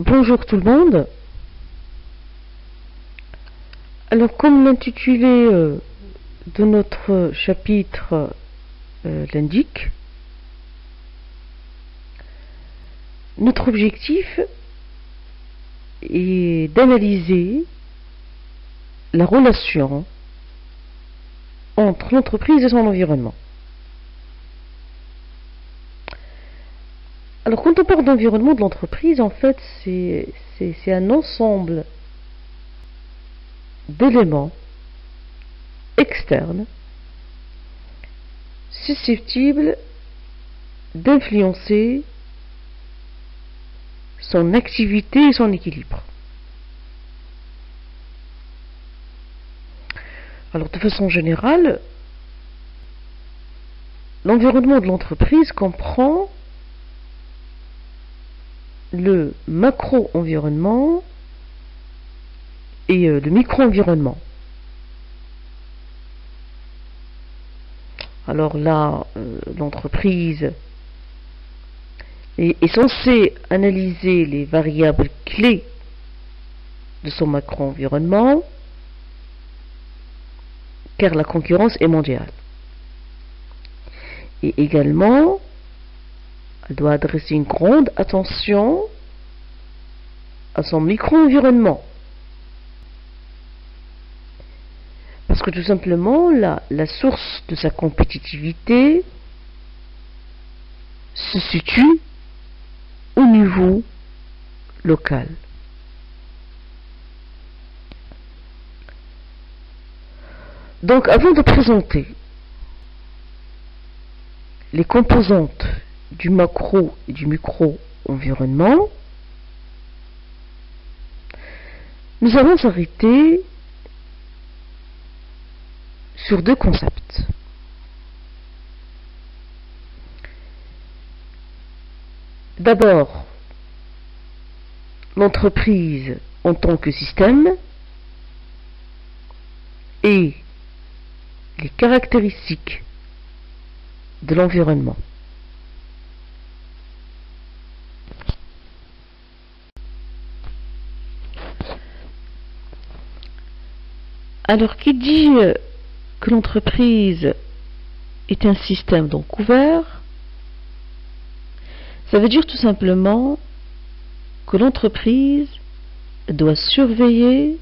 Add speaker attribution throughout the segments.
Speaker 1: Bonjour tout le monde. Alors, comme l'intitulé de notre chapitre l'indique, notre objectif est d'analyser la relation entre l'entreprise et son environnement. Alors, quand on parle d'environnement de l'entreprise, en fait, c'est un ensemble d'éléments externes susceptibles d'influencer son activité et son équilibre. Alors, de façon générale, l'environnement de l'entreprise comprend le macro-environnement et le micro-environnement. Alors là, l'entreprise est censée analyser les variables clés de son macro-environnement, car la concurrence est mondiale. Et également, elle doit adresser une grande attention à son micro-environnement. Parce que tout simplement, la source de sa compétitivité se situe au niveau local. Donc, avant de présenter les composantes du macro et du micro-environnement, nous allons s'arrêter sur deux concepts. D'abord, l'entreprise en tant que système et les caractéristiques de l'environnement. Alors, qui dit que l'entreprise est un système donc ouvert, ça veut dire tout simplement que l'entreprise doit surveiller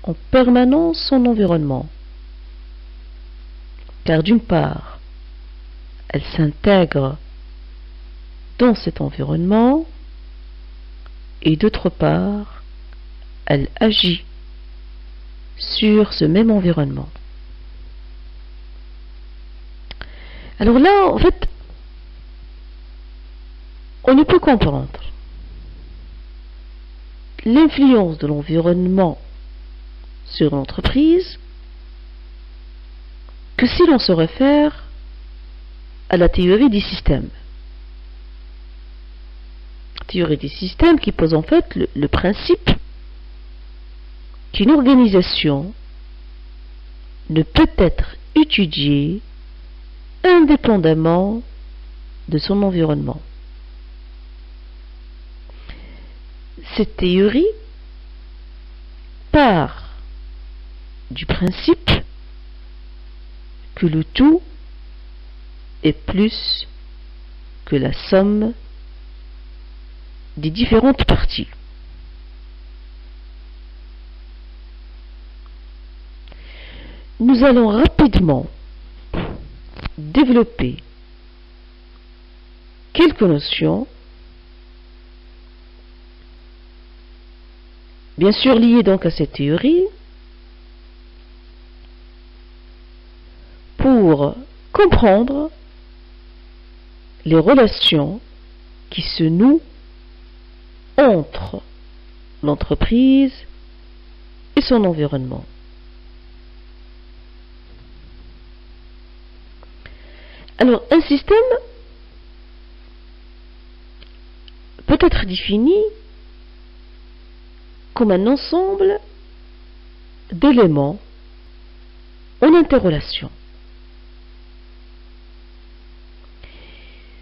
Speaker 1: en permanence son environnement. Car d'une part, elle s'intègre dans cet environnement et d'autre part, elle agit sur ce même environnement. Alors là, en fait, on ne peut comprendre l'influence de l'environnement sur l'entreprise que si l'on se réfère à la théorie des systèmes. La théorie des systèmes qui pose en fait le principe qu'une organisation ne peut être étudiée indépendamment de son environnement. Cette théorie part du principe que le tout est plus que la somme des différentes parties. Nous allons rapidement développer quelques notions, bien sûr liées donc à cette théorie, pour comprendre les relations qui se nouent entre l'entreprise et son environnement. Alors, un système peut être défini comme un ensemble d'éléments en interrelation.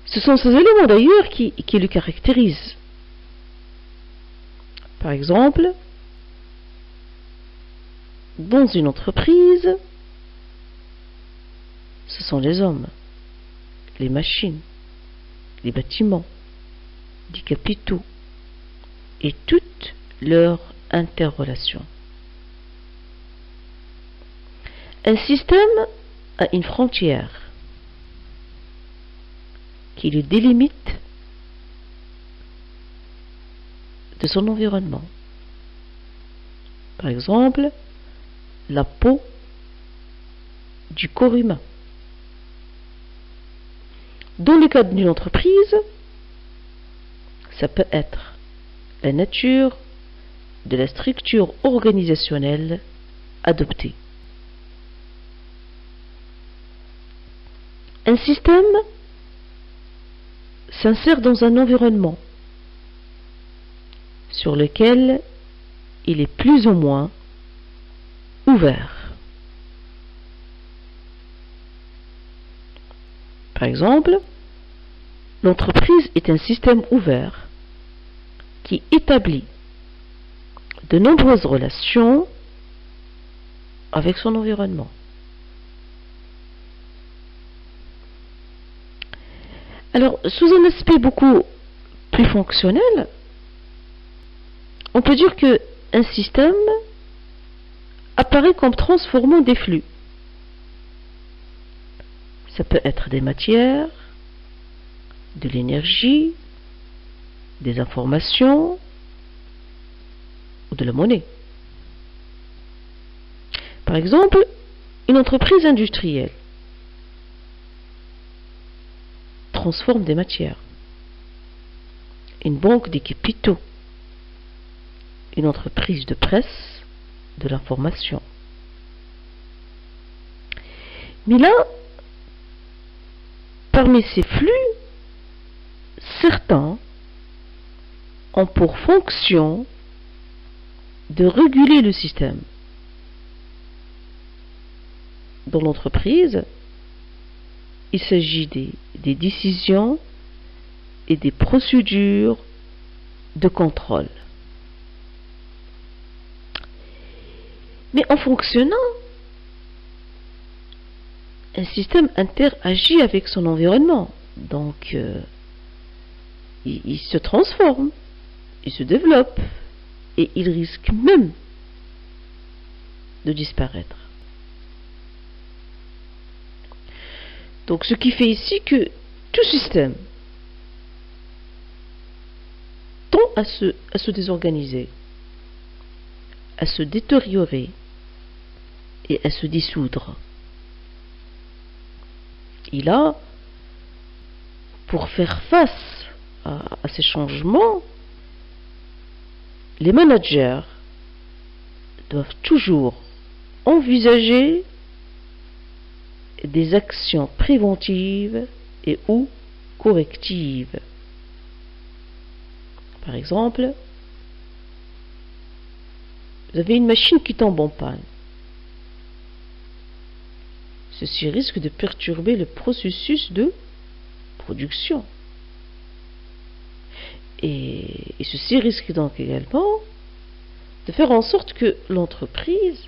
Speaker 1: Ce sont ces éléments d'ailleurs qui le caractérisent. Par exemple, dans une entreprise, ce sont les hommes, les machines, les bâtiments, les capitaux et toutes leurs interrelations. Un système a une frontière qui le délimite de son environnement. Par exemple, la peau du corps humain. Dans le cadre d'une entreprise, ça peut être la nature de la structure organisationnelle adoptée. Un système s'insère dans un environnement sur lequel il est plus ou moins ouvert. Par exemple, l'entreprise est un système ouvert qui établit de nombreuses relations avec son environnement. Alors, sous un aspect beaucoup plus fonctionnel, on peut dire qu'un système apparaît comme transformant des flux. Ça peut être des matières, de l'énergie, des informations ou de la monnaie. Par exemple, une entreprise industrielle transforme des matières. Une banque des capitaux. Une entreprise de presse, de l'information. Mais là, parmi ces flux, certains ont pour fonction de réguler le système. Dans l'entreprise, il s'agit des décisions et des procédures de contrôle. Mais en fonctionnant, un système interagit avec son environnement. Donc, il se transforme, il se développe, et il risque même de disparaître. Donc, ce qui fait ici que tout système tend à se désorganiser, à se détériorer et à se dissoudre. Et là, pour faire face à ces changements, les managers doivent toujours envisager des actions préventives et ou correctives. Par exemple, vous avez une machine qui tombe en panne. Ceci risque de perturber le processus de production. Et ceci risque donc également de faire en sorte que l'entreprise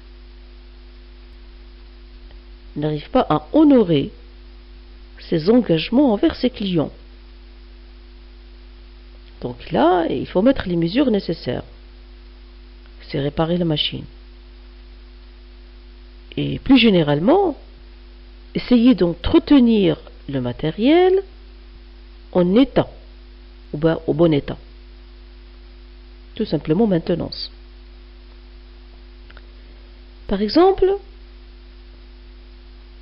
Speaker 1: n'arrive pas à honorer ses engagements envers ses clients. Donc là, il faut mettre les mesures nécessaires. C'est réparer la machine. Et plus généralement, essayer d'entretenir le matériel en état, au bon état. Tout simplement maintenance. Par exemple,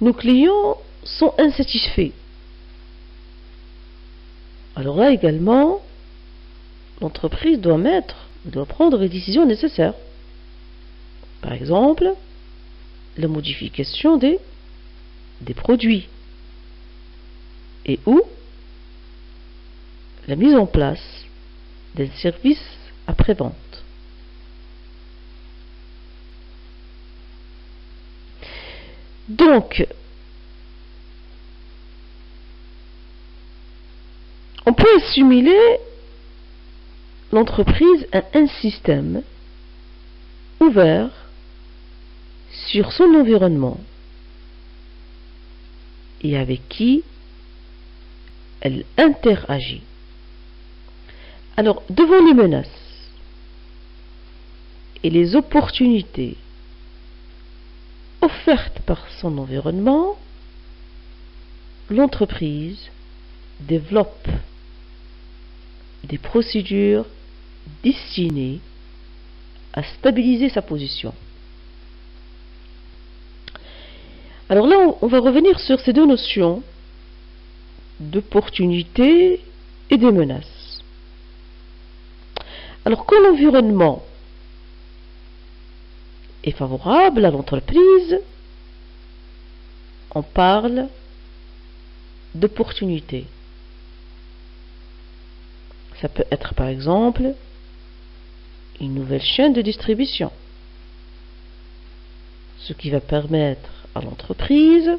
Speaker 1: nos clients sont insatisfaits. Alors là également, l'entreprise doit prendre les décisions nécessaires. Par exemple, la modification des produits et ou la mise en place d'un service après-vente. Donc, on peut assimiler l'entreprise a un système ouvert sur son environnement et avec qui elle interagit. Alors, devant les menaces et les opportunités offertes par son environnement, l'entreprise développe des procédures destinées à stabiliser sa position. Alors là, on va revenir sur ces deux notions d'opportunité et de menaces. Alors, quand l'environnement est favorable à l'entreprise, on parle d'opportunité. Ça peut être par exemple une nouvelle chaîne de distribution, ce qui va permettre à l'entreprise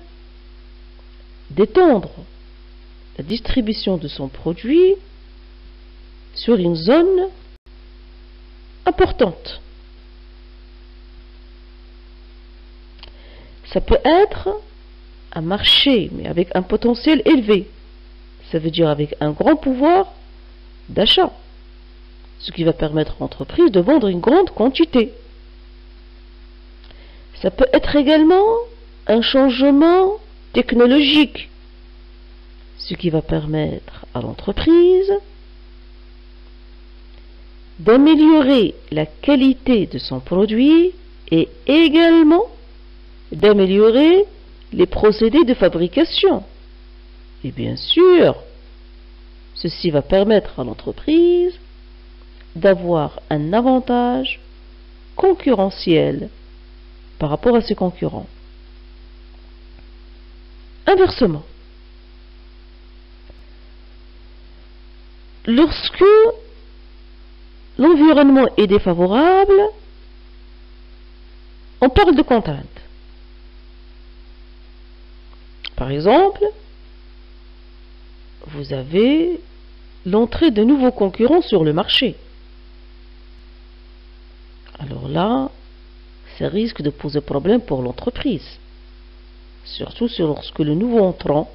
Speaker 1: d'étendre la distribution de son produit sur une zone importante. Ça peut être un marché, mais avec un potentiel élevé. Ça veut dire avec un grand pouvoir d'achat, ce qui va permettre à l'entreprise de vendre une grande quantité. Ça peut être également un changement technologique, ce qui va permettre à l'entreprise d'améliorer la qualité de son produit et également d'améliorer les procédés de fabrication. Et bien sûr, ceci va permettre à l'entreprise d'avoir un avantage concurrentiel par rapport à ses concurrents. Inversement, lorsque l'environnement est défavorable, on parle de contraintes. Par exemple, vous avez l'entrée de nouveaux concurrents sur le marché. Alors là, ça risque de poser problème pour l'entreprise. Surtout lorsque le nouveau entrant,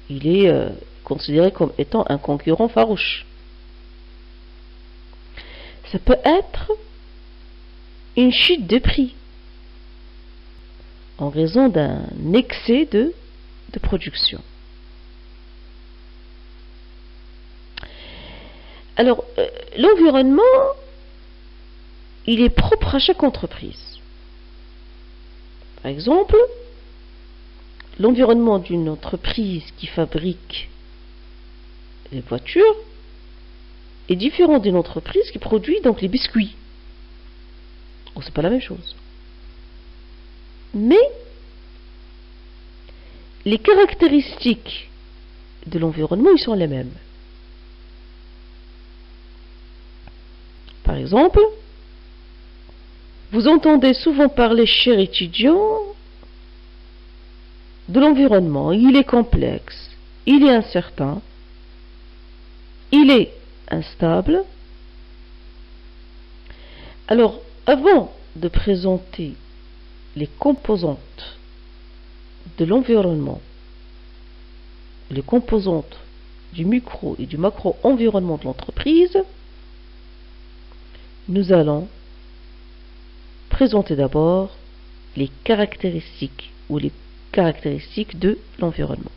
Speaker 1: il est considéré comme étant un concurrent farouche. Ça peut être une chute de prix en raison d'un excès de production. Alors, l'environnement, il est propre à chaque entreprise. Par exemple, l'environnement d'une entreprise qui fabrique les voitures est différent d'une entreprise qui produit donc les biscuits. Donc c'est pas la même chose. Mais les caractéristiques de l'environnement, ils sont les mêmes. Par exemple, vous entendez souvent parler, chers étudiants, de l'environnement. Il est complexe, il est incertain, il est instable. Alors, avant de présenter les composantes de l'environnement, les composantes du micro et du macro-environnement de l'entreprise, nous allons présenter d'abord les caractéristiques ou les caractéristiques de l'environnement.